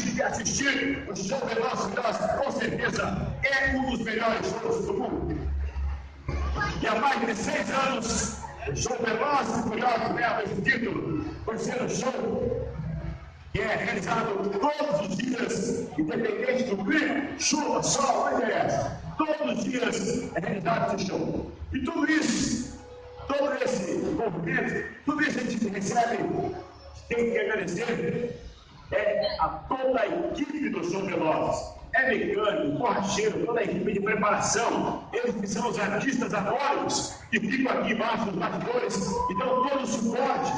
gente que assistir o show Velozes e Furiosos, com certeza é um dos melhores shows do mundo. E há mais de 6 anos, o show Velozes e Furiosos leva esse título, por ser um show que é realizado todos os dias, independente do clima, chuva, sol, não interessa. Todos os dias é realizado esse show. E tudo isso, todo esse movimento, tudo isso a gente recebe, tem que agradecer a toda a equipe do Show Velozes. É mecânico, borracheiro, toda a equipe de preparação, eles que são os artistas atóricos, que ficam aqui embaixo dos bastidores e dão todo o suporte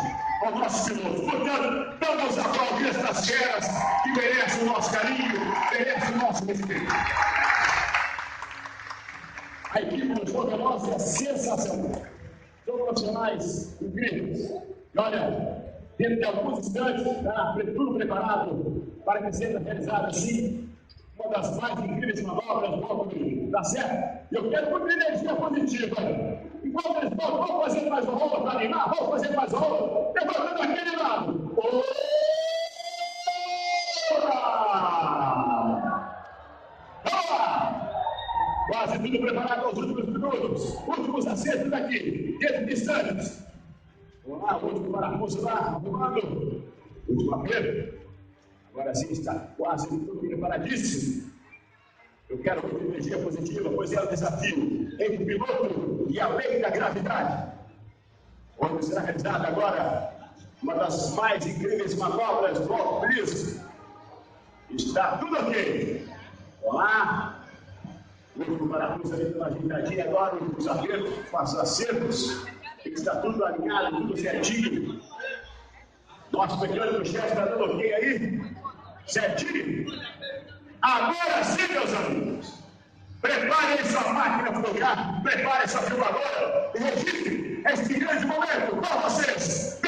aos nossos pilotos. Portanto, vamos aplaudir estas feras que merecem o nosso carinho, merecem o nosso respeito. A equipe do Show Velozes é sensacional. São profissionais incríveis. E olha, dentro de alguns instantes, está tudo preparado para que seja realizada assim uma das mais incríveis manobras do automobilismo. Tá certo? Eu quero muita energia positiva. Enquanto eles vão fazer mais uma rola para animar, vamos fazer mais uma rola, levantando aquele lado. Quase tudo preparado aos últimos minutos. Últimos acertos daqui, dentro de instantes. Vamos lá, o último parafuso lá, arrumando. Último aperto. Agora sim está quase tudo preparadíssimo. Eu quero muita energia positiva, pois é o desafio entre o piloto e a lei da gravidade. Onde será realizada agora uma das mais incríveis manobras do automobilismo. Está tudo ok. Vamos lá. O último parafuso ali pela ajeitadinha agora, os apertos, com os acertos. Está tudo alinhado, tudo certinho. Nosso mecânico-chefe está dando ok aí? Certinho? Agora sim, meus amigos. Preparem sua máquina para o carro, preparem sua filmadora e registre este grande momento com vocês.